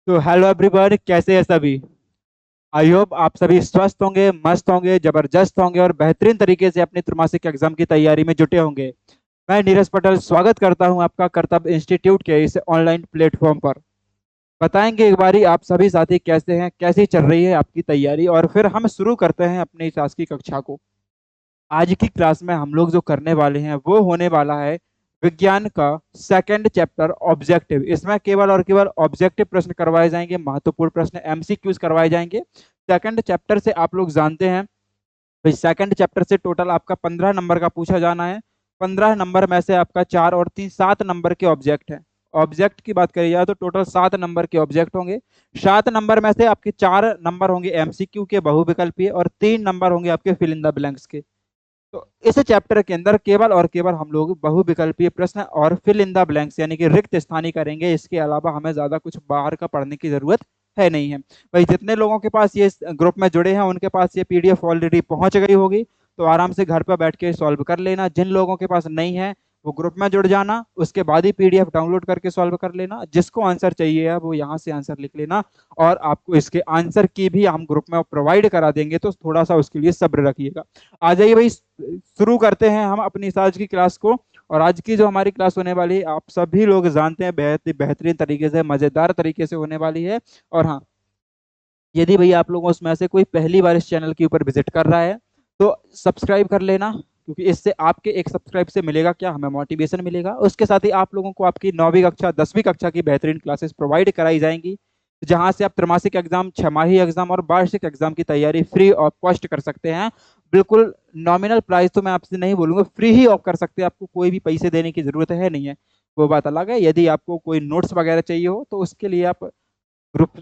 तो hello everyone, कैसे हैं सभी। आई होप आप सभी स्वस्थ होंगे, मस्त होंगे, जबरदस्त होंगे और बेहतरीन तरीके से अपनी त्रैमासिक एग्जाम की तैयारी में जुटे होंगे। मैं नीरज पटेल स्वागत करता हूं आपका कर्तव्य इंस्टीट्यूट के इस ऑनलाइन प्लेटफॉर्म पर। बताएंगे एक बारी आप सभी साथी कैसे हैं, कैसी चल रही है आपकी तैयारी, और फिर हम शुरू करते हैं अपनी इस आज की कक्षा को। आज की क्लास में हम लोग जो करने वाले हैं वो होने वाला है विज्ञान का सेकंड चैप्टर ऑब्जेक्टिव। इसमें केवल और केवल ऑब्जेक्टिव प्रश्न करवाए जाएंगे, महत्वपूर्ण प्रश्न एमसीक्यूज करवाए जाएंगे। सेकंड चैप्टर से आप लोग जानते हैं भाई, सेकंड चैप्टर से टोटल आपका 15 नंबर का पूछा जाना है। 15 नंबर में से आपका 4 और 3 7 नंबर के ऑब्जेक्ट है। ऑब्जेक्ट की बात करी जाए तो टोटल 7 नंबर के ऑब्जेक्ट होंगे। 7 नंबर में से आपके 4 नंबर होंगे एमसीक्यू के बहुविकल्पीय और 3 नंबर होंगे आपके फिल इन द ब्लैंक्स के। तो इस चैप्टर के अंदर केवल और केवल हम लोग बहुविकल्पीय प्रश्न और फिल इन द ब्लैंक्स यानी कि रिक्त स्थानी करेंगे। इसके अलावा हमें ज्यादा कुछ बाहर का पढ़ने की जरूरत है नहीं है। भाई जितने लोगों के पास ये ग्रुप में जुड़े हैं उनके पास ये पीडीएफ ऑलरेडी पहुंच गई होगी, तो आराम से घर पर बैठ के सॉल्व कर लेना। जिन लोगों के पास नहीं है वो ग्रुप में जुड़ जाना, उसके बाद ही पीडीएफ डाउनलोड करके सॉल्व कर लेना। जिसको आंसर चाहिए है वो यहाँ से आंसर लिख लेना, और आपको इसके आंसर की भी हम ग्रुप में प्रोवाइड करा देंगे, तो थोड़ा सा उसके लिए सब्र रखिएगा। आ जाइए भाई, शुरू करते हैं हम अपनी आज की क्लास को। और आज की जो हमारी क्लास होने वाली है आप सभी लोग जानते हैं बेहतरीन तरीके से, मजेदार तरीके से होने वाली है। और हाँ, यदि भाई आप लोगों उसमें से कोई पहली बार इस चैनल के ऊपर विजिट कर रहा है तो सब्सक्राइब कर लेना, क्योंकि इससे आपके एक सब्सक्राइब से मिलेगा क्या, हमें मोटिवेशन मिलेगा। उसके साथ ही आप लोगों को आपकी 9वीं कक्षा 10वीं कक्षा की बेहतरीन क्लासेस प्रोवाइड कराई जाएंगी, जहां से आप त्रैमासिक एग्जाम, छमाही एग्जाम और वार्षिक एग्जाम की तैयारी फ्री ऑफ कॉस्ट कर सकते हैं। बिल्कुल नॉमिनल प्राइस तो मैं आपसे नहीं बोलूंगा, फ्री ही ऑफ कर सकते हैं, आपको कोई भी पैसे देने की जरूरत है नहीं है। वो बात अलग है। यदि आपको कोई नोट्स वगैरह चाहिए हो तो उसके लिए आप ग्रुप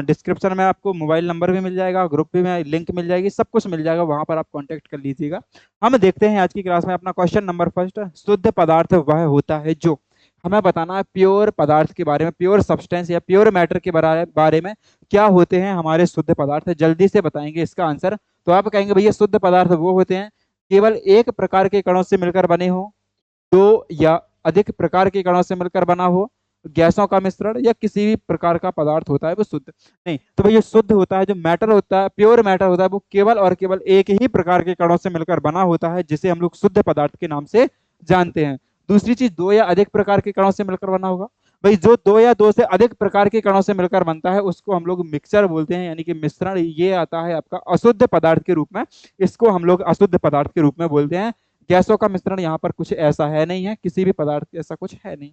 डिस्क्रिप्शन में आपको मोबाइल नंबर भी मिल जाएगा, ग्रुप भी में लिंक मिल जाएगी, सब कुछ मिल जाएगा, वहां पर आप कांटेक्ट कर लीजिएगा। हम देखते हैं आज की क्लास में अपना क्वेश्चन नंबर फर्स्ट। शुद्ध पदार्थ वह होता है जो, हमें बताना है प्योर पदार्थ के बारे में, प्योर सब्सटेंस या प्योर मैटर के बारे में क्या होते हैं हमारे शुद्ध पदार्थ। जल्दी से बताएंगे इसका आंसर। तो आप कहेंगे भैया शुद्ध पदार्थ वो होते हैं केवल एक प्रकार के कणों से मिलकर बने हो, दो या अधिक प्रकार के कणों से मिलकर बना हो, गैसों का मिश्रण या किसी भी प्रकार का पदार्थ होता है वो शुद्ध नहीं। तो भाई ये शुद्ध होता है, जो मैटर होता है, प्योर मैटर होता है, वो केवल और केवल एक ही प्रकार के कणों से मिलकर बना होता है, जिसे हम लोग शुद्ध पदार्थ के नाम से जानते हैं। दूसरी चीज, दो या अधिक प्रकार के कणों से मिलकर बना होगा। भाई जो दो या दो से अधिक प्रकार के कणों से मिलकर बनता है उसको हम लोग मिक्सचर बोलते हैं, यानी कि मिश्रण। ये आता है आपका अशुद्ध पदार्थ के रूप में, इसको हम लोग अशुद्ध पदार्थ के रूप में बोलते हैं। गैसों का मिश्रण यहाँ पर कुछ ऐसा है नहीं है, किसी भी पदार्थ ऐसा कुछ है नहीं।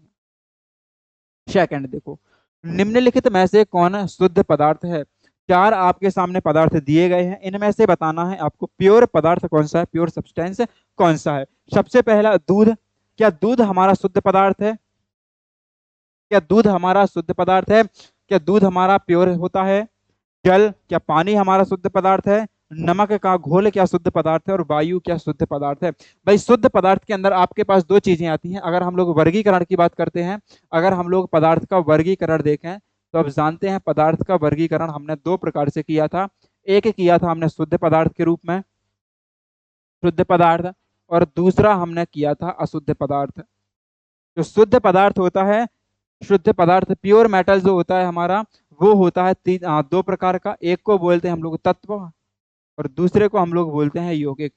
सेकंड देखो, निम्नलिखित में से कौन शुद्ध पदार्थ है। चार आपके सामने पदार्थ दिए गए हैं, इनमें से बताना है आपको प्योर पदार्थ कौन सा है, प्योर सब्सटेंस कौन सा है। सबसे पहला दूध। क्या दूध हमारा शुद्ध पदार्थ है? क्या दूध हमारा शुद्ध पदार्थ है? क्या दूध हमारा प्योर होता है? जल, क्या पानी हमारा शुद्ध पदार्थ है? नमक का घोल क्या शुद्ध पदार्थ है? और वायु क्या शुद्ध पदार्थ है? भाई शुद्ध पदार्थ के अंदर आपके पास दो चीजें आती हैं। अगर हम लोग वर्गीकरण की बात करते हैं, अगर हम लोग पदार्थ का वर्गीकरण देखें तो अब जानते हैं पदार्थ का वर्गीकरण हमने दो प्रकार से किया था। एक किया था हमने शुद्ध पदार्थ के रूप में, शुद्ध पदार्थ, और दूसरा हमने किया था अशुद्ध पदार्थ। जो शुद्ध पदार्थ होता है, शुद्ध पदार्थ प्योर मेटल जो होता है हमारा, वो होता है दो प्रकार का। एक को बोलते हैं हम लोग तत्व और दूसरे को हम लोग बोलते हैं यौगिक।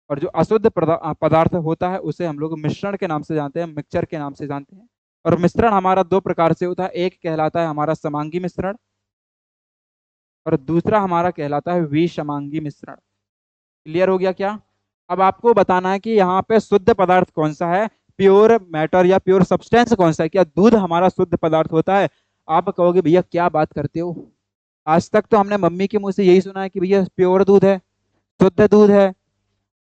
और जो अशुद्ध पदार्थ होता है उसे हम लोग मिश्रण के नाम से जानते हैं, मिक्सचर के नाम से जानते हैं। और मिश्रण हमारा दो प्रकार से होता है, एक कहलाता है हमारा समांगी मिश्रण और दूसरा हमारा कहलाता है विषमांगी मिश्रण। क्लियर हो गया क्या? अब आपको बताना है कि यहाँ पे शुद्ध पदार्थ कौन सा है, प्योर मैटर या प्योर सब्सटेंस कौन सा है। क्या दूध हमारा शुद्ध पदार्थ होता है? आप कहोगे भैया क्या बात करते हो, आज तक तो हमने मम्मी के मुंह से यही सुना है कि भैया प्योर दूध है, शुद्ध दूध है,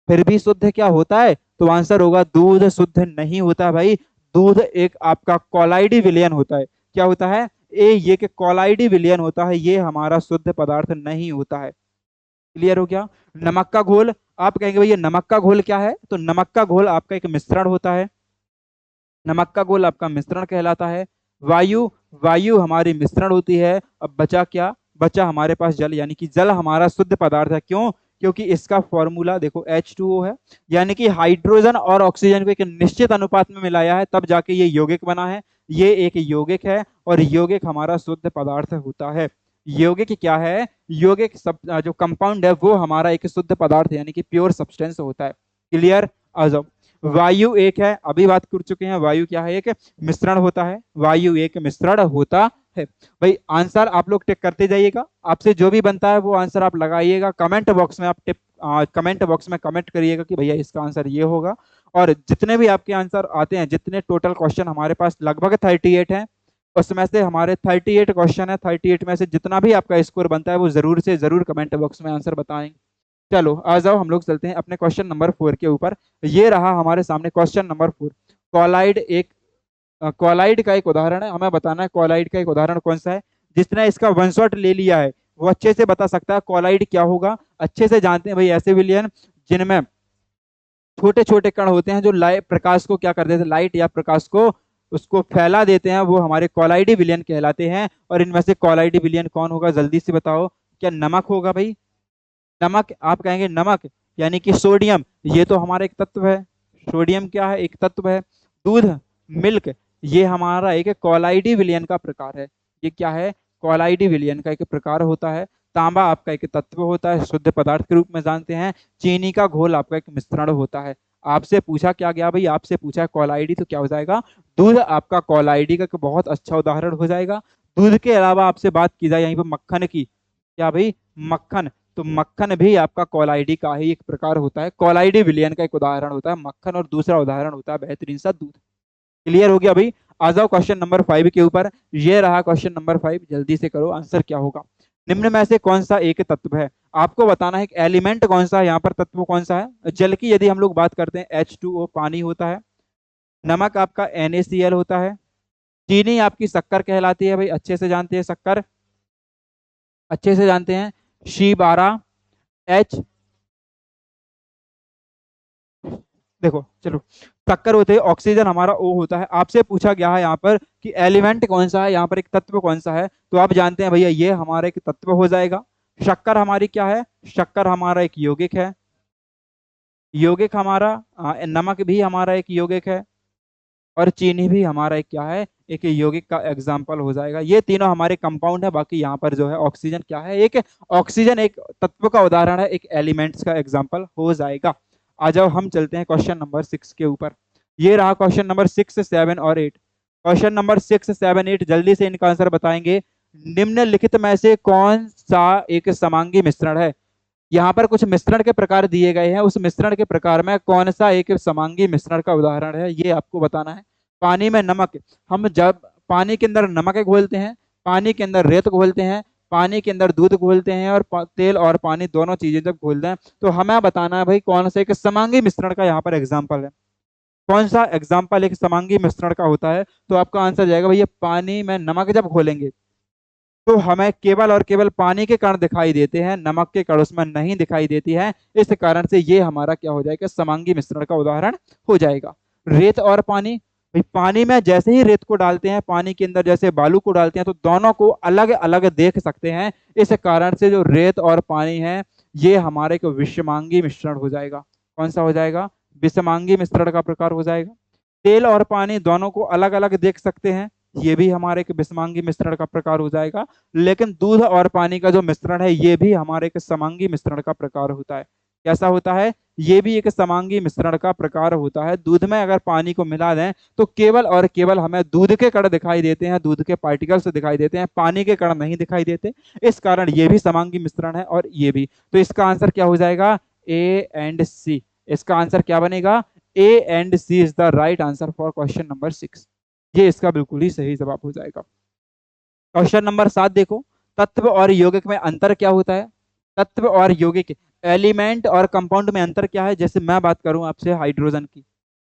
फिर भी शुद्ध क्या होता है? तो आंसर होगा दूध शुद्ध नहीं होता भाई। दूध एक आपका कोलाइडी विलयन होता है। क्या होता है? ये कि कोलाइडी विलयन होता है, ये हमारा शुद्ध पदार्थ नहीं होता है। क्लियर हो गया? नमक का घोल, आप कहेंगे भैया नमक का घोल क्या है, तो नमक का घोल आपका एक मिश्रण होता है, नमक का घोल आपका मिश्रण कहलाता है। वायु, वायु हमारी मिश्रण होती है। अब बचा क्या? बचा हमारे पास जल, यानी कि जल हमारा शुद्ध पदार्थ है। क्यों? क्योंकि इसका फॉर्मूला देखो H2O है, यानी कि हाइड्रोजन और ऑक्सीजन को एक निश्चित अनुपात में मिलाया है तब जाके ये यौगिक बना है। ये एक यौगिक है और यौगिक हमारा शुद्ध पदार्थ होता है। यौगिक क्या है? यौगिक सब जो कंपाउंड है वो हमारा एक शुद्ध पदार्थ यानी कि प्योर सब्सटेंस होता है। क्लियर? आ जाओ। वायु एक है, अभी बात कर चुके हैं। वायु क्या है? एक मिश्रण होता है। वायु एक मिश्रण होता है। भाई आंसर आप लोग टिक करते जाइएगा, आपसे जो भी बनता है वो आंसर आप लगाइएगा। कमेंट बॉक्स में आप कमेंट बॉक्स में कमेंट करिएगा कि भैया इसका आंसर ये होगा। और जितने भी आपके आंसर आते हैं, जितने टोटल क्वेश्चन हमारे पास लगभग 38 है, उसमें से हमारे 38 क्वेश्चन है, 38 में से जितना भी आपका स्कोर बनता है वो जरूर से जरूर कमेंट बॉक्स में आंसर बताएंगे। चलो आ जाओ, हम लोग चलते हैं अपने क्वेश्चन नंबर 4 के ऊपर। ये रहा हमारे सामने क्वेश्चन नंबर 4। कॉलाइड एक कॉलाइड का एक उदाहरण है, हमें बताना है कॉलाइड का एक उदाहरण कौन सा है। जिसने इसका वन शॉट ले लिया है वो अच्छे से बता सकता है कॉलाइड क्या होगा। अच्छे से जानते हैं भाई ऐसे विलयन जिनमें छोटे छोटे कण होते हैं जो लाइट प्रकाश को क्या कर देते हैं, लाइट या प्रकाश को उसको फैला देते हैं, वो हमारे कॉलाइडी विलयन कहलाते हैं। और इनमें से कॉलाइडी विलयन कौन होगा? जल्दी से बताओ। क्या नमक होगा भाई? नमक, आप कहेंगे नमक यानी कि सोडियम, ये तो हमारा एक तत्व है। सोडियम क्या है? एक तत्व है। दूध, मिल्क, ये हमारा एक कॉलाइडी विलयन का प्रकार है। ये क्या है? कॉलाइडी विलयन का एक प्रकार होता है। तांबा आपका एक तत्व होता है, शुद्ध पदार्थ के रूप में जानते हैं। चीनी का घोल आपका एक मिश्रण होता है। आपसे पूछा क्या गया भाई? आपसे पूछा कॉलाइडी, तो क्या हो जाएगा? दूध आपका कॉलाइडी का बहुत अच्छा उदाहरण हो जाएगा। दूध के अलावा आपसे बात की जाए यहीं पर मक्खन की, क्या भाई? मक्खन, तो मक्खन भी आपका कॉलाइडी का ही एक प्रकार होता है। कॉलाइडी विलयन का एक उदाहरण होता है मक्खन, और दूसरा उदाहरण होता है बेहतरीन सा दूध। क्लियर हो गया भाई? आ जाओ क्वेश्चन नंबर 5 के ऊपर। ये रहा क्वेश्चन नंबर 5, जल्दी से करो आंसर क्या होगा। निम्न में से कौन सा एक तत्व है? आपको बताना है कि एलिमेंट कौन सा है, यहाँ पर तत्व कौन सा है। जल की यदि हम लोग बात करते हैं H2O पानी होता है। नमक आपका NaCl होता है। चीनी आपकी शक्कर कहलाती है भाई, अच्छे से जानते हैं शक्कर, अच्छे से जानते हैं। C12H, देखो चलो, शक्कर होते हैं। ऑक्सीजन हमारा O होता है। आपसे पूछा गया है यहाँ पर कि एलिमेंट कौन सा है, यहाँ पर एक तत्व कौन सा है, तो आप जानते हैं भैया ये हमारा एक तत्व हो जाएगा। शक्कर हमारी क्या है? शक्कर हमारा एक यौगिक है। यौगिक हमारा नमक भी हमारा एक यौगिक है। और चीनी भी हमारा एक क्या है? एक यौगिक का एग्जाम्पल हो जाएगा। ये तीनों हमारे कंपाउंड है। बाकी यहाँ पर जो है ऑक्सीजन क्या है? एक ऑक्सीजन एक तत्व का उदाहरण है, एक एलिमेंट्स का एग्जाम्पल हो जाएगा। आ जाओ हम चलते हैं क्वेश्चन नंबर 6 के ऊपर। ये रहा क्वेश्चन नंबर 6, 7 और 8। क्वेश्चन नंबर 6, 7, 8 जल्दी से इनका आंसर बताएंगे। निम्नलिखित में से कौन सा एक समांगी मिश्रण है? यहाँ पर कुछ मिश्रण के प्रकार दिए गए हैं, उस मिश्रण के प्रकार में कौन सा एक समांगी मिश्रण का उदाहरण है, ये आपको बताना है। पानी में नमक, हम जब पानी के अंदर नमक घोलते हैं, पानी के अंदर रेत घोलते हैं, पानी के अंदर दूध घोलते हैं, और तेल और पानी दोनों चीजें जब घोलते हैं, तो हमें बताना है भाई कौन सा एक समांगी मिश्रण का यहाँ पर एग्जाम्पल है। कौन सा एग्जाम्पल एक समांगी मिश्रण का होता है? तो आपका आंसर जाएगा भैया पानी में नमक जब घोलेंगे तो हमें केवल और केवल पानी के कण दिखाई देते हैं, नमक के कण उसमें नहीं दिखाई देती है। इस कारण से ये हमारा क्या हो जाएगा? समांगी मिश्रण का उदाहरण हो जाएगा। रेत और पानी, भाई पानी में जैसे ही रेत को डालते हैं, पानी के अंदर जैसे बालू को डालते हैं, तो दोनों को अलग अलग देख सकते हैं। इस कारण से जो रेत और पानी है ये हमारे को विषमांगी मिश्रण हो जाएगा। कौन सा हो जाएगा? विषमांगी मिश्रण का प्रकार हो जाएगा। तेल और पानी दोनों को अलग अलग देख सकते हैं, ये भी हमारे एक विषमांगी मिश्रण का प्रकार हो जाएगा। लेकिन दूध और पानी का जो मिश्रण है ये भी हमारे एक समांगी मिश्रण का प्रकार होता है। कैसा होता है? ये भी एक समांगी मिश्रण का प्रकार होता है। दूध में अगर पानी को मिला दें तो केवल और केवल हमें दूध के कण दिखाई देते हैं, दूध के पार्टिकल्स दिखाई देते हैं, पानी के कण नहीं दिखाई देते। इस कारण ये भी समांगी मिश्रण है और ये भी। तो इसका आंसर क्या हो जाएगा? A and C. इसका आंसर क्या बनेगा? A and C is the right answer for question number 6। ये इसका बिल्कुल ही सही जवाब हो जाएगा। क्वेश्चन नंबर 7 देखो, तत्व और यौगिक में अंतर क्या होता है? तत्व और यौगिक, एलिमेंट और कंपाउंड में अंतर क्या है? जैसे मैं बात करूं आपसे हाइड्रोजन की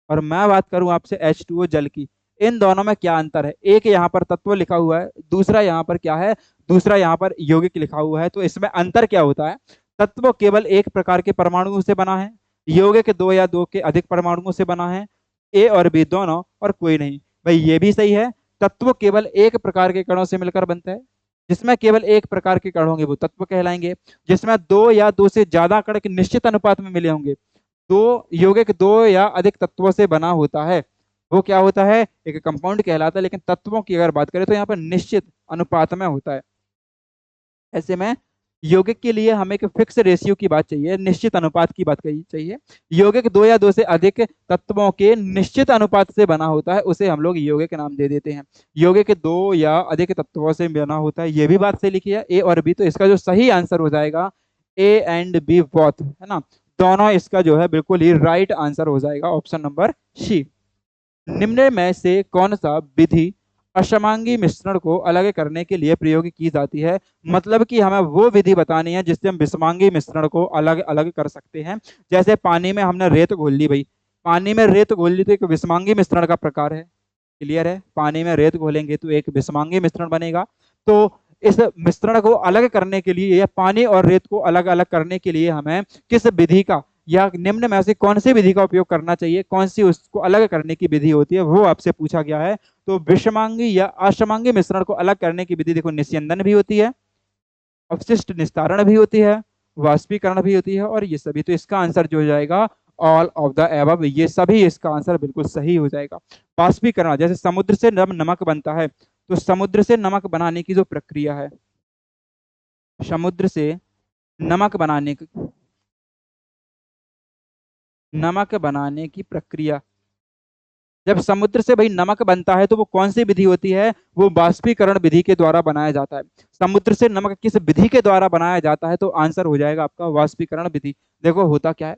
और मैं बात करूं आपसे H2O जल की, इन दोनों में क्या अंतर है? एक यहाँ पर तत्व लिखा हुआ है, दूसरा यहाँ पर क्या है? दूसरा यहाँ पर यौगिक लिखा हुआ है। तो इसमें अंतर क्या होता है? तत्व केवल एक प्रकार के परमाणुओं से बना है, यौगिक दो या दो के अधिक परमाणुओं से बना है, ए और बी दोनों और कोई नहीं। भाई ये भी सही है, तत्व केवल एक प्रकार के कणों से मिलकर बनता है। जिसमें केवल एक प्रकार के कण होंगे वो तत्व कहलाएंगे। जिसमें दो या दो से ज्यादा कण के निश्चित अनुपात में मिले होंगे, दो यौगिक दो या अधिक तत्वों से बना होता है, वो क्या होता है, एक कंपाउंड कहलाता है। लेकिन तत्वों की अगर बात करें तो यहाँ पर निश्चित अनुपात में होता है। ऐसे में यौगिक के लिए हमें एक फिक्स रेशियो की बात चाहिए, निश्चित अनुपात की बात कही चाहिए। यौगिक दो या दो से अधिक तत्वों के निश्चित अनुपात से बना होता है, उसे हम लोग यौगिक नाम दे देते हैं। यौगिक दो या अधिक तत्वों से बना होता है, ये भी बात सही लिखी है, ए और बी। तो इसका जो सही आंसर हो जाएगा ए एंड बी बोथ, है ना, दोनों इसका जो है बिल्कुल ही राइट आंसर हो जाएगा, ऑप्शन नंबर सी। निम्न में से कौन सा विधि अशमांगी मिश्रण को अलग करने के लिए प्रयोग की जाती है? मतलब कि हमें वो विधि बतानी है जिससे हम विषमांगी मिश्रण को अलग अलग कर सकते हैं। जैसे पानी में हमने रेत घोल ली, भाई पानी में रेत घोल ली तो एक विषमांगी मिश्रण का प्रकार है। क्लियर है, पानी में रेत घोलेंगे तो एक विषमांगी मिश्रण बनेगा। तो इस मिश्रण को अलग करने के लिए या पानी और रेत को अलग अलग करने के लिए हमें किस विधि का या निम्न में से कौन सी विधि का उपयोग करना चाहिए, कौन सी उसको अलग करने की विधि होती है, वो आपसे पूछा गया है। तो विषमांगी या अशमांगी मिश्रण को अलग करने की विधि देखो, निस्यंदन भी होती है, अपशिष्ट निस्तारण भी होती है, वाष्पीकरण भी होती है, और ये सभी। तो इसका आंसर जो हो जाएगा ऑल ऑफ द एबव, ये सभी इसका आंसर बिल्कुल सही हो जाएगा। वाष्पीकरण, जैसे समुद्र से जब नमक बनता है तो समुद्र से नमक बनाने की जो प्रक्रिया है, समुद्र से नमक बनाने की प्रक्रिया, जब समुद्र से भाई नमक बनता है तो वो कौन सी विधि होती है, वो वाष्पीकरण विधि के द्वारा बनाया जाता है। समुद्र से नमक किस विधि के द्वारा बनाया जाता है, तो आंसर हो जाएगा आपका वाष्पीकरण विधि। देखो होता क्या है,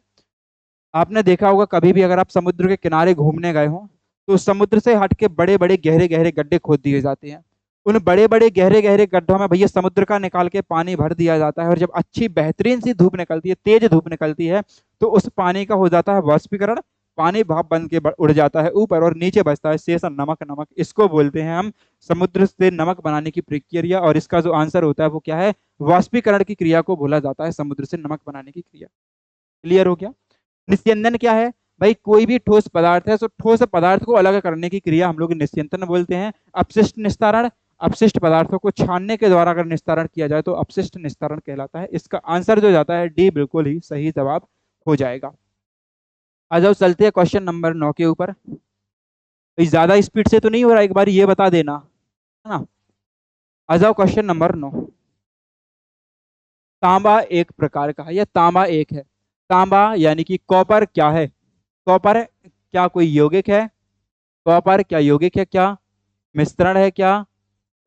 आपने देखा होगा कभी भी अगर आप समुद्र के किनारे घूमने गए हो तो समुद्र से हट के बड़े बड़े गहरे गहरे गड्ढे खोद दिए जाते हैं। उन बड़े बड़े गहरे गहरे गड्ढों में भैया समुद्र का निकाल के पानी भर दिया जाता है, और जब अच्छी बेहतरीन सी धूप निकलती है, तेज धूप निकलती है, तो उस पानी का हो जाता है वाष्पीकरण। पानी भाप बन के उड़ जाता है ऊपर और नीचे बचता है शेष नमक। नमक इसको बोलते हैं हम समुद्र से नमक बनाने की प्रक्रिया, और इसका जो आंसर होता है वो क्या है, वाष्पीकरण की क्रिया को बोला जाता है समुद्र से नमक बनाने की क्रिया। क्लियर हो गया। निस्यंदन क्या है, भाई कोई भी ठोस पदार्थ है तो ठोस पदार्थ को अलग करने की क्रिया हम लोग निस्यंदन बोलते हैं। अपशिष्ट निस्तारण, अपशिष्ट पदार्थों को छानने के द्वारा अगर निस्तारण किया जाए तो अपशिष्ट निस्तारण कहलाता है। इसका आंसर जो जाता है डी बिल्कुल ही सही जवाब हो जाएगा। आ जाओ चलते हैं क्वेश्चन नंबर 9 के ऊपर। ज्यादा स्पीड से तो नहीं हो रहा, एक बार ये बता देना, है ना। आ जाओ क्वेश्चन नंबर 9। तांबा एक प्रकार का है, या तांबा एक है। तांबा यानी कि कॉपर क्या है, कॉपर क्या कोई यौगिक है, कॉपर क्या यौगिक है, क्या मिश्रण है, क्या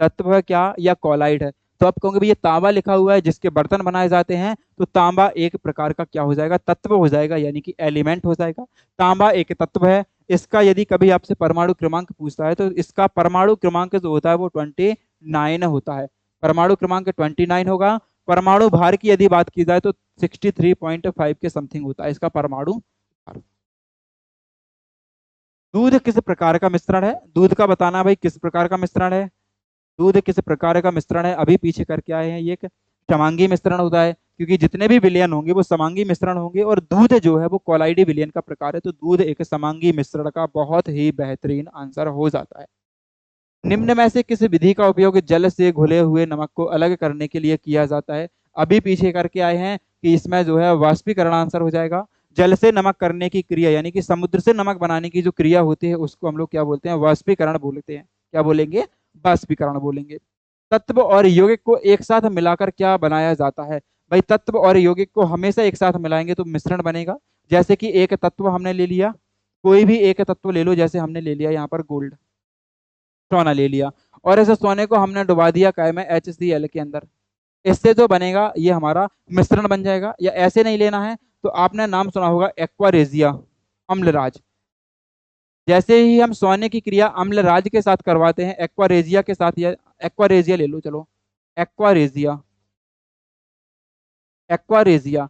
तत्व है, क्या या कॉलाइड है। तो आप कहोगे भैया तांबा लिखा हुआ है जिसके बर्तन बनाए जाते हैं, तो तांबा एक प्रकार का क्या हो जाएगा, तत्व हो जाएगा, यानी कि एलिमेंट हो जाएगा। तांबा एक तत्व है। इसका यदि कभी आपसे परमाणु क्रमांक पूछता है तो इसका परमाणु क्रमांक जो होता है वो 29 होता है। परमाणु क्रमांक 29 होगा। परमाणु भार की यदि बात की जाए तो 63.5 के समथिंग होता है इसका परमाणु भार। दूध किस प्रकार का मिश्रण है, दूध का बताना भाई किस प्रकार का मिश्रण है। दूध किस प्रकार का मिश्रण है, अभी पीछे करके आए हैं, ये एक समांगी मिश्रण होता है, क्योंकि जितने भी विलयन होंगे वो समांगी मिश्रण होंगे, और दूध जो है वो कोलाइडी विलयन का प्रकार है। तो दूध एक समांगी मिश्रण का बहुत ही बेहतरीन आंसर हो जाता है। निम्न में से किस विधि का उपयोग जल से घुले हुए नमक को अलग करने के लिए किया जाता है। अभी पीछे करके आए हैं कि इसमें जो है वाष्पीकरण आंसर हो जाएगा। जल से नमक करने की क्रिया, यानी कि समुद्र से नमक बनाने की जो क्रिया होती है उसको हम लोग क्या बोलते हैं, वाष्पीकरण बोलते हैं। क्या बोलेंगे, वाष्पीकरण बोलेंगे। तत्व और यौगिक को एक साथ मिलाकर क्या बनाया जाता है। भाई तत्व और यौगिक को हमेशा एक साथ मिलाएंगे तो मिश्रण बनेगा। जैसे कि एक तत्व हमने ले लिया, कोई भी एक तत्व ले लो, जैसे हमने ले लिया यहाँ पर गोल्ड, सोना ले लिया, और ऐसे सोने को हमने डुबा दिया काय में, HCl के अंदर। इससे जो बनेगा ये हमारा मिश्रण बन जाएगा। या ऐसे नहीं लेना है तो आपने नाम सुना होगा एक्वारेजिया, अम्लराज। जैसे ही हम सोने की क्रिया अम्लराज के साथ करवाते हैं एक्वारेजिया के साथ, या एक्वारेजिया ले लो, चलो एक्वारेजिया, एक्वारेजिया।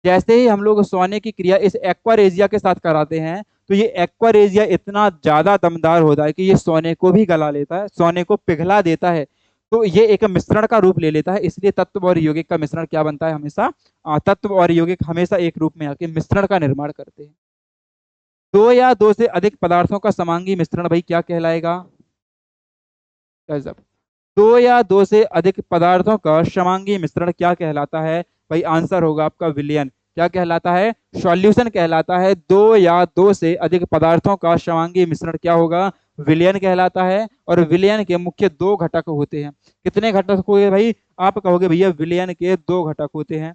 जैसे ही हम लोग सोने की क्रिया इस एक्वारेजिया के साथ कराते हैं तो ये एक्वारेजिया इतना ज्यादा दमदार होता है कि ये सोने को भी गला लेता है, सोने को पिघला देता है। तो ये एक मिश्रण का रूप ले लेता है। इसलिए तत्व और यौगिक का मिश्रण क्या बनता है हमेशा, तत्व और यौगिक हमेशा एक रूप में आके मिश्रण का निर्माण करते हैं। दो या दो से अधिक पदार्थों का समांगी मिश्रण भाई क्या कहलाएगा, गजब। दो या दो से अधिक पदार्थों का समांगी मिश्रण क्या कहलाता है, भाई आंसर होगा आपका विलयन। क्या कहलाता है? सॉल्यूशन कहलाता है। दो या दो से अधिक पदार्थों का समांगी मिश्रण क्या होगा? विलयन कहलाता है। और विलयन के मुख्य दो घटक होते हैं। कितने घटक हुए भाई? आप कहोगे भैया विलयन के दो घटक होते हैं।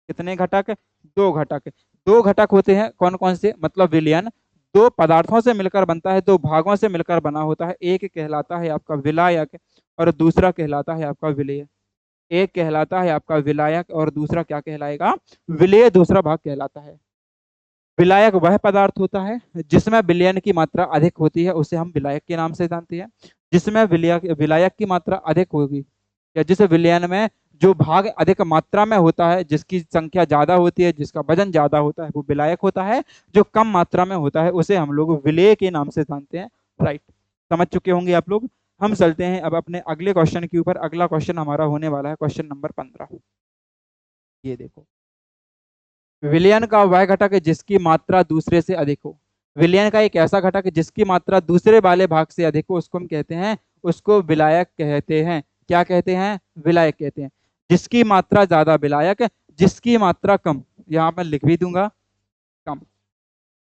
कितने घटक? दो घटक। दो घटक होते हैं, कौन कौन से? मतलब विलयन दो पदार्थों से मिलकर बनता है, दो भागों से मिलकर बना होता है। एक कहलाता है आपका विलायक और दूसरा कहलाता है आपका विलेय। एक कहलाता है आपका विलायक और दूसरा क्या कहलाएगा? विलेय दूसरा भाग कहलाता है। विलायक वह पदार्थ होता है जिसमें विलयन की मात्रा अधिक होती है, उसे हम विलायक के नाम से जानते हैं। जिसमें विलायक की मात्रा अधिक होगी या जिस विलयन में जो भाग अधिक मात्रा में होता है, जिसकी संख्या ज्यादा होती है, जिसका वजन ज्यादा होता है, वो विलायक होता है। जो कम मात्रा में होता है उसे हम लोग विलेय के नाम से जानते हैं। राइट, समझ चुके होंगे आप लोग। हम चलते हैं अब अपने अगले क्वेश्चन के ऊपर। अगला क्वेश्चन हमारा होने वाला है क्वेश्चन नंबर 15। ये देखो, विलयन का वह घटक है जिसकी मात्रा दूसरे से अधिक हो। विलयन का एक ऐसा घटक है जिसकी मात्रा दूसरे वाले भाग से अधिक हो, उसको हम कहते हैं, उसको विलायक कहते हैं। क्या कहते हैं? विलायक कहते हैं। जिसकी मात्रा ज्यादा विलायक, जिसकी मात्रा कम, यहाँ पर लिख भी दूंगा, कम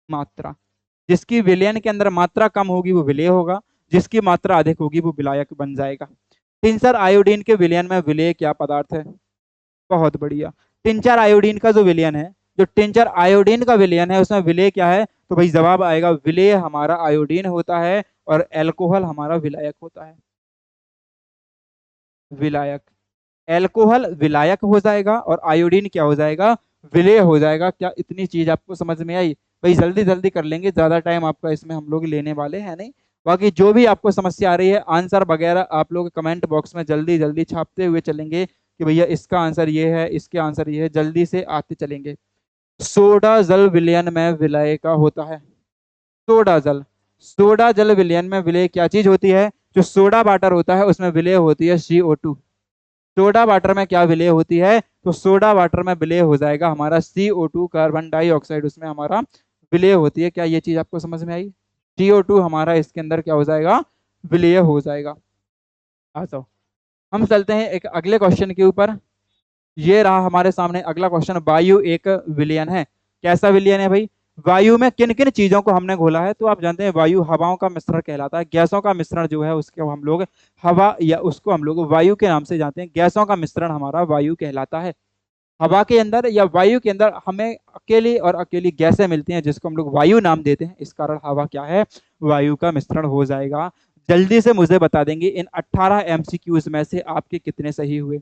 मात्रा। जिसकी विलयन के अंदर मात्रा कम होगी वो विलेय होगा, जिसकी मात्रा अधिक होगी वो विलायक बन जाएगा। टिंचर आयोडीन के विलयन में विलेय क्या पदार्थ है? बहुत बढ़िया। टिंचर आयोडीन का जो विलयन है, जो टिंचर आयोडीन का विलयन है, उसमें विलेय क्या है? तो भाई जवाब आएगा, विलेय हमारा आयोडीन होता है और एल्कोहल हमारा विलायक होता है। विलायक, एल्कोहल विलायक हो जाएगा और आयोडीन क्या हो जाएगा? विलेय हो जाएगा। क्या इतनी चीज आपको समझ में आई? भाई जल्दी जल्दी कर लेंगे, ज्यादा टाइम आपका इसमें हम लोग लेने वाले हैं नहीं। बाकी जो भी आपको समस्या आ रही है, आंसर वगैरह आप लोग कमेंट बॉक्स में जल्दी जल्दी छापते हुए चलेंगे कि भैया इसका आंसर ये है, इसके आंसर ये है, जल्दी से आते चलेंगे। सोडा जल विलयन में विलय का होता है। सोडा जल, सोडा जल विलयन में विलय क्या चीज होती है? जो सोडा वाटर होता है उसमें विलय होती है CO2। सोडा वाटर में क्या विलय होती है? तो सोडा वाटर में विलय हो जाएगा हमारा CO2, कार्बन डाइऑक्साइड, उसमें हमारा विलय होती है। क्या ये चीज आपको समझ में आई? CO2 हमारा इसके अंदर क्या हो जाएगा? विलय हो जाएगा। आ जाओ, हम चलते हैं एक अगले क्वेश्चन के ऊपर। ये रहा हमारे सामने अगला क्वेश्चन। वायु एक विलयन है। कैसा विलयन है भाई? वायु में किन किन चीजों को हमने घोला है? तो आप जानते हैं वायु हवाओं का मिश्रण कहलाता है। गैसों का मिश्रण जो है उसके हम लोग हवा, या उसको हम लोग वायु के नाम से जानते हैं। गैसों का मिश्रण हमारा वायु कहलाता है। हवा के अंदर या वायु के अंदर हमें अकेली और अकेली गैसें मिलती हैं जिसको हम लोग वायु नाम देते हैं। इस कारण हवा क्या है? वायु का मिश्रण हो जाएगा। जल्दी से मुझे बता देंगे इन 18 MCQs में से आपके कितने सही हुए?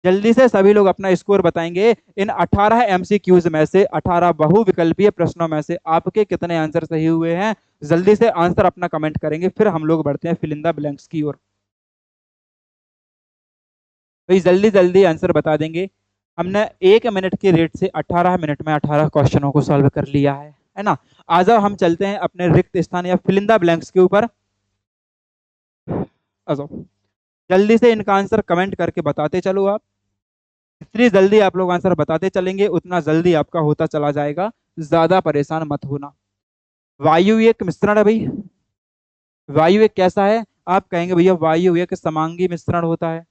जल्दी से सभी लोग अपना स्कोर बताएंगे। इन 18 MCQs में से, 18 बहुविकल्पीय प्रश्नों में से आपके कितने आंसर सही हुए हैं? जल्दी से आंसर अपना कमेंट करेंगे, फिर हम लोग बढ़ते हैं फिल इन द ब्लैंक्स की ओर। भाई जल्दी जल्दी आंसर बता देंगे। हमने 1 मिनट के रेट से 18 मिनट में 18 क्वेश्चनों को सॉल्व कर लिया है ना। आ जाओ हम चलते हैं अपने रिक्त स्थान या फिल इन द ब्लैंक्स के ऊपर। आ जाओ, जल्दी से इनका आंसर कमेंट करके बताते चलो आप। जितनी जल्दी आप लोग आंसर बताते चलेंगे उतना जल्दी आपका होता चला जाएगा। ज्यादा परेशान मत होना। वायु एक मिश्रण है भाई। वायु एक कैसा है? आप कहेंगे भैया वायु एक समांगी मिश्रण होता है।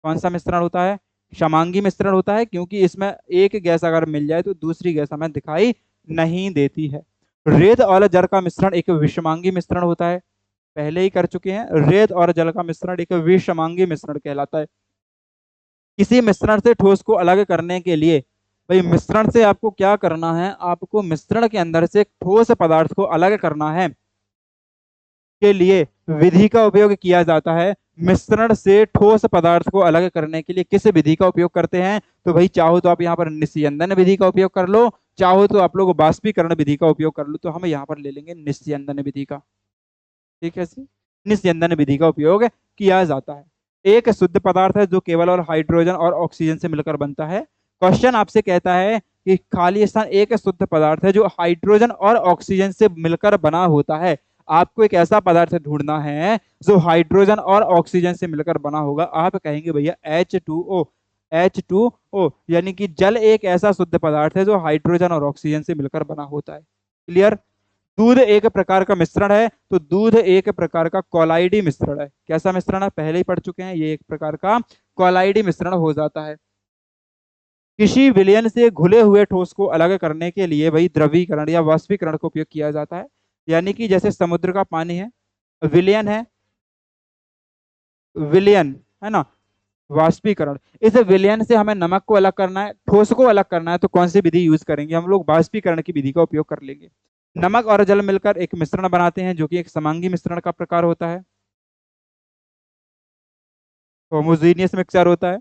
कौन सा मिश्रण होता है? समांगी मिश्रण होता है, क्योंकि इसमें एक गैस अगर मिल जाए तो दूसरी गैस हमें दिखाई नहीं देती है। रेत और जल का मिश्रण एक विषमांगी मिश्रण होता है। पहले ही कर चुके हैं, रेत और जल का मिश्रण एक विषमांगी मिश्रण कहलाता है। किसी मिश्रण से ठोस को अलग करने के लिए, भाई मिश्रण से आपको क्या करना है? आपको मिश्रण के अंदर से ठोस पदार्थ को अलग करना है के लिए विधि का उपयोग किया जाता है। मिश्रण से ठोस पदार्थ को अलग करने के लिए किस विधि का उपयोग करते हैं? तो भाई चाहो तो आप यहाँ पर निस्यंदन विधि का उपयोग कर लो, चाहो तो आप लोग बाष्पीकरण विधि का उपयोग कर लो। तो हम यहाँ पर ले लेंगे निस्यंदन विधि का। ठीक है जी, निस्यंदन विधि का उपयोग किया जाता है। एक शुद्ध पदार्थ है जो केवल और हाइड्रोजन और ऑक्सीजन से मिलकर बनता है। क्वेश्चन आपसे कहता है कि खाली स्थान एक शुद्ध पदार्थ है जो हाइड्रोजन और ऑक्सीजन से मिलकर बना होता है। आपको एक ऐसा पदार्थ ढूंढना है जो हाइड्रोजन और ऑक्सीजन से मिलकर बना होगा। आप कहेंगे भैया H2O। H2O यानी कि जल एक ऐसा शुद्ध पदार्थ है जो हाइड्रोजन और ऑक्सीजन से मिलकर बना होता है। क्लियर? दूध एक प्रकार का मिश्रण है, तो दूध एक प्रकार का कोलाइडी मिश्रण है। कैसा मिश्रण है? पहले ही पढ़ चुके हैं, ये एक प्रकार का कोलाइडी मिश्रण हो जाता है। किसी विलयन से घुले हुए ठोस को अलग करने के लिए भाई द्रवीकरण या वाष्पीकरण का उपयोग किया जाता है। यानी कि जैसे समुद्र का पानी है, विलयन है, विलयन है ना, वाष्पीकरण। इस विलयन से हमें नमक को अलग करना है, ठोस को अलग करना है, तो कौन सी विधि यूज करेंगे? हम लोग वाष्पीकरण की विधि का उपयोग कर लेंगे। नमक और जल मिलकर एक मिश्रण बनाते हैं जो कि एक समांगी मिश्रण का प्रकार होता है, होमोजीनियस मिक्सचर होता है।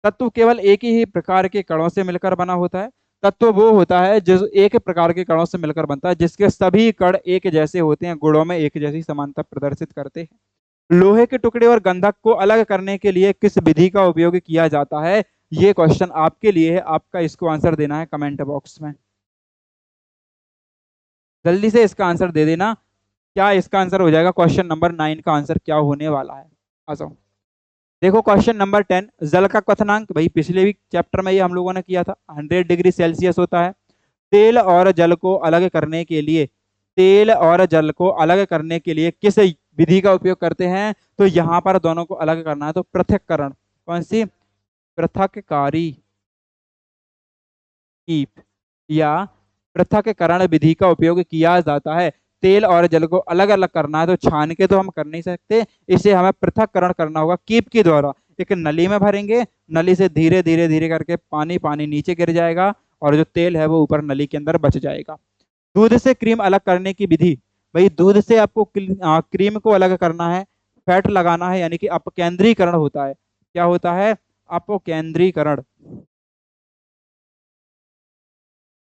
तत्व केवल एक ही प्रकार के कणों से मिलकर बना होता है। तत्व वो होता है जो एक प्रकार के कणों से मिलकर बनता है जिसके सभी कण एक जैसे होते हैं, गुणों में एक जैसी समानता प्रदर्शित करते हैं। लोहे के टुकड़े और गंधक को अलग करने के लिए किस विधि का उपयोग किया जाता है? ये क्वेश्चन आपके लिए है, आपका इसको आंसर देना है कमेंट बॉक्स में। जल्दी से इसका आंसर दे देना। क्या इसका आंसर हो जाएगा? क्वेश्चन नंबर 9 का आंसर क्या होने वाला है? आ जाओ। देखो क्वेश्चन नंबर 10, जल का क्वथनांक, भाई पिछले भी चैप्टर में ये हम लोगों ने किया था, 100 डिग्री सेल्सियस होता है। तेल और जल को अलग करने के लिए, तेल और जल को अलग करने के लिए किस विधि का उपयोग करते हैं? तो यहाँ पर दोनों को अलग करना है तो पृथक्करण। कौन सी? पृथक्कारी कीप या पृथक्करण विधि का उपयोग किया जाता है। तेल और जल को अलग अलग करना है तो छान के तो हम कर नहीं सकते, इसे हमें पृथक्करण करना होगा कीप के द्वारा। एक नली में भरेंगे, नली से धीरे धीरे धीरे करके पानी पानी नीचे गिर जाएगा और जो तेल है वो ऊपर नली के अंदर बच जाएगा। दूध से क्रीम अलग करने की विधि, भाई दूध से आपको क्रीम को अलग करना है, फैट लगाना है, यानी कि अपकेंद्रीकरण होता है। क्या होता है? अपकेंद्रीकरण।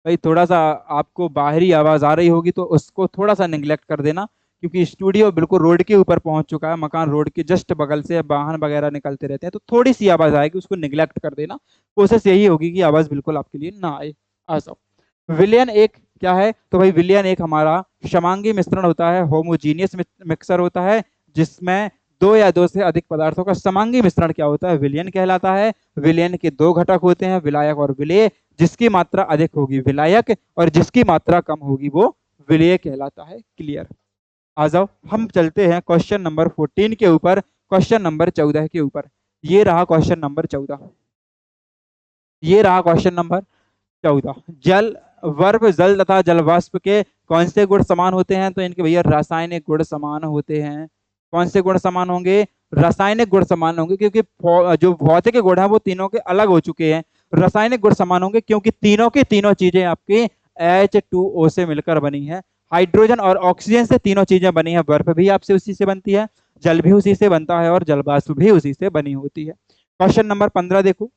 भाई थोड़ा सा आपको बाहरी आवाज आ रही होगी तो उसको थोड़ा सा निगलेक्ट कर देना, क्योंकि स्टूडियो बिल्कुल रोड के ऊपर पहुंच चुका है, मकान रोड के जस्ट बगल से वाहन वगैरह निकलते रहते हैं, तो थोड़ी सी आवाज आएगी, उसको निगलेक्ट कर देना। कोशिश यही होगी कि आवाज बिल्कुल आपके लिए ना आए। आ जाओ। विलयन एक क्या है? तो भाई विलयन एक हमारा समांगी मिश्रण होता है, होमोजीनियस मिक्सर होता है, जिसमें दो या दो से अधिक पदार्थों का समांगी मिश्रण क्या होता है? विलयन कहलाता है। विलयन के दो घटक होते हैं, विलायक और विलेय। जिसकी मात्रा अधिक होगी विलायक और जिसकी मात्रा कम होगी वो विलेय कहलाता है। क्लियर? आ जाओ, हम चलते हैं क्वेश्चन नंबर 14 के ऊपर, क्वेश्चन नंबर 14 के ऊपर। ये रहा क्वेश्चन नंबर 14, ये रहा क्वेश्चन नंबर 14। जल वर्ब जल तथा जल वाष्प के कौन से गुण समान होते हैं? तो इनके भैया रासायनिक गुण समान होते हैं। कौन से गुण समान होंगे? रासायनिक गुण समान होंगे, क्योंकि जो भौतिक गुण है वो तीनों के अलग हो चुके हैं। रासायनिक गुण समान होंगे क्योंकि तीनों की तीनों चीजें आपकी H2O से मिलकर बनी है। हाइड्रोजन और ऑक्सीजन से तीनों चीजें बनी है। बर्फ भी आपसे उसी से बनती है, जल भी उसी से बनता है और जल वाष्प भी उसी से बनी होती है। क्वेश्चन नंबर 15 देखो।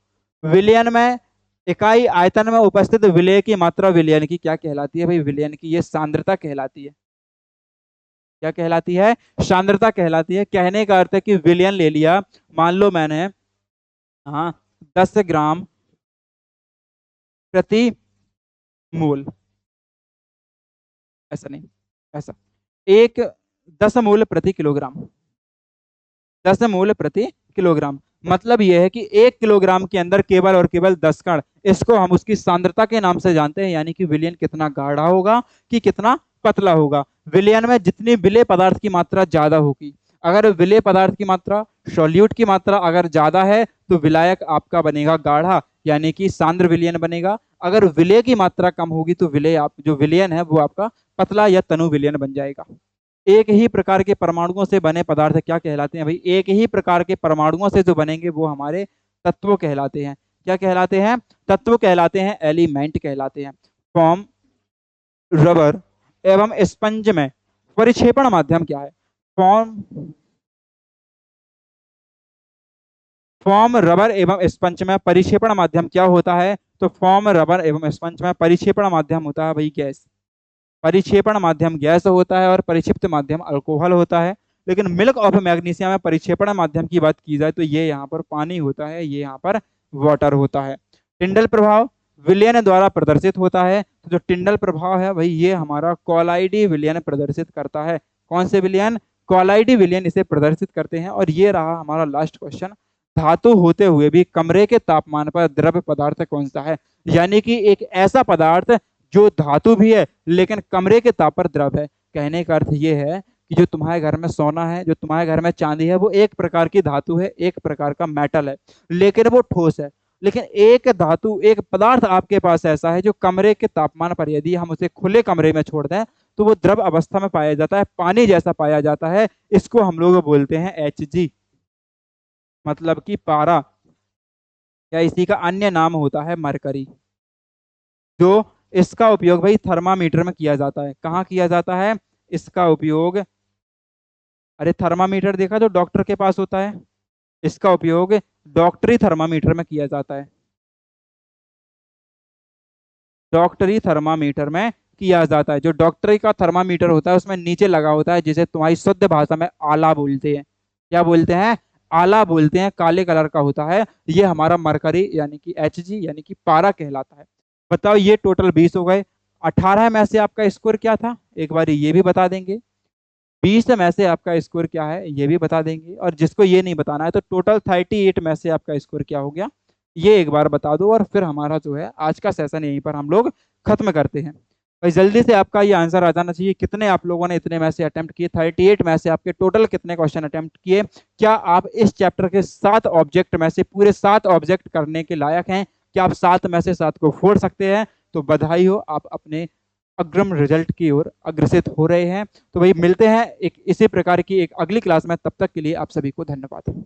विलयन में इकाई आयतन में उपस्थित विलय की मात्रा विलयन की क्या कहलाती है? भाई विलयन की ये सांद्रता कहलाती है। क्या कहलाती है? सांद्रता कहलाती है। कहने का अर्थ है कि विलयन ले लिया, मान लो मैंने, हाँ, 10 ग्राम प्रति मोल, ऐसा नहीं, ऐसा, एक 10 मोल प्रति किलोग्राम, 10 मोल प्रति किलोग्राम। मतलब यह है कि 1 किलोग्राम के अंदर केवल और केवल 10 कण, इसको हम उसकी सांद्रता के नाम से जानते हैं, यानी कि विलयन कितना गाढ़ा होगा कि कितना पतला होगा। विलयन में जितनी विलेय पदार्थ की मात्रा ज्यादा होगी, अगर विलेय पदार्थ की मात्रा, सॉल्यूट की मात्रा अगर ज्यादा है तो विलायक आपका बनेगा गाढ़ा, यानी कि सांद्र विलयन बनेगा। अगर विलेय की मात्रा कम होगी तो विलेय आप जो विलयन है वो आपका पतला या तनु विलयन बन जाएगा। एक ही प्रकार के परमाणुओं से बने पदार्थ क्या कहलाते हैं? भाई एक ही प्रकार के परमाणुओं से जो बनेंगे वो हमारे तत्व कहलाते हैं। क्या कहलाते हैं? तत्व कहलाते हैं, एलिमेंट कहलाते हैं। फॉर्म, रबर एवं स्पंज में परिक्षेपण माध्यम क्या है? फॉर्म, फॉर्म, रबर एवं स्पंज में परिक्षेपण माध्यम क्या होता है? तो फॉर्म, रबर एवं स्पंज में परिक्षेपण माध्यम होता है भाई गैस। परिक्षेपण माध्यम गैस होता है और परिक्षिप्त माध्यम अल्कोहल होता है। लेकिन मिल्क ऑफ मैग्नीशिया में परिक्षेपण माध्यम की बात की जाए तो ये यहाँ पर पानी होता है, ये यहाँ पर वाटर होता है। टिंडल प्रभाव विलयन द्वारा प्रदर्शित होता है, तो जो टिंडल प्रभाव है भाई ये हमारा कॉलाइडी विलयन प्रदर्शित करता है। कौन से विलयन? कॉलाइडी विलयन इसे प्रदर्शित करते हैं। और ये रहा हमारा लास्ट क्वेश्चन। धातु होते हुए भी कमरे के तापमान पर द्रव पदार्थ कौन सा है? यानी कि एक ऐसा पदार्थ जो धातु भी है लेकिन कमरे के ताप पर द्रव है। कहने का अर्थ ये है कि जो तुम्हारे घर में सोना है, जो तुम्हारे घर में चांदी है, वो एक प्रकार की धातु है, एक प्रकार का मेटल है, लेकिन वो ठोस है। लेकिन एक धातु, एक पदार्थ आपके पास ऐसा है जो कमरे के तापमान पर यदि हम उसे खुले कमरे में छोड़ दें तो वो द्रव अवस्था में पाया जाता है, पानी जैसा पाया जाता है। इसको हम लोग बोलते हैं Hg, मतलब कि पारा, या इसी का अन्य नाम होता है मरकरी। जो इसका उपयोग भाई थर्मामीटर में किया जाता है। कहाँ किया जाता है इसका उपयोग? अरे थर्मामीटर देखा जो डॉक्टर के पास होता है, इसका उपयोग डॉक्टरी थर्मामीटर में किया जाता है। डॉक्टरी थर्मामीटर में किया जाता है। जो डॉक्टरी का थर्मामीटर होता है उसमें नीचे लगा होता है, जिसे तुम्हारी शुद्ध भाषा में आला बोलते हैं। क्या बोलते हैं? आला बोलते हैं। काले कलर का होता है। ये हमारा मरकरी यानी कि Hg यानी कि पारा कहलाता है। बताओ ये टोटल 20 हो गए। 18 में से आपका स्कोर क्या था एक बार ये भी बता देंगे। 20 में से आपका स्कोर क्या है ये भी बता देंगे। और जिसको ये नहीं बताना है तो टोटल 38 में से आपका स्कोर क्या हो गया ये एक बार बता दो, और फिर हमारा जो है आज का सेशन यहीं पर हम लोग खत्म करते हैं। भाई जल्दी से आपका ये आंसर आ जाना चाहिए। कितने आप लोगों ने इतने में से अटेम्प्ट किए? 38 में से आपके टोटल कितने क्वेश्चन अटेम्प्ट किए? क्या आप इस चैप्टर के 7 ऑब्जेक्ट में से पूरे 7 ऑब्जेक्ट करने के लायक हैं? क्या आप 7 में से 7 को फोड़ सकते हैं? तो बधाई हो, आप अपने अग्रिम रिजल्ट की ओर अग्रसित हो रहे हैं। तो भाई मिलते हैं एक इसी प्रकार की एक अगली क्लास में। तब तक के लिए आप सभी को धन्यवाद।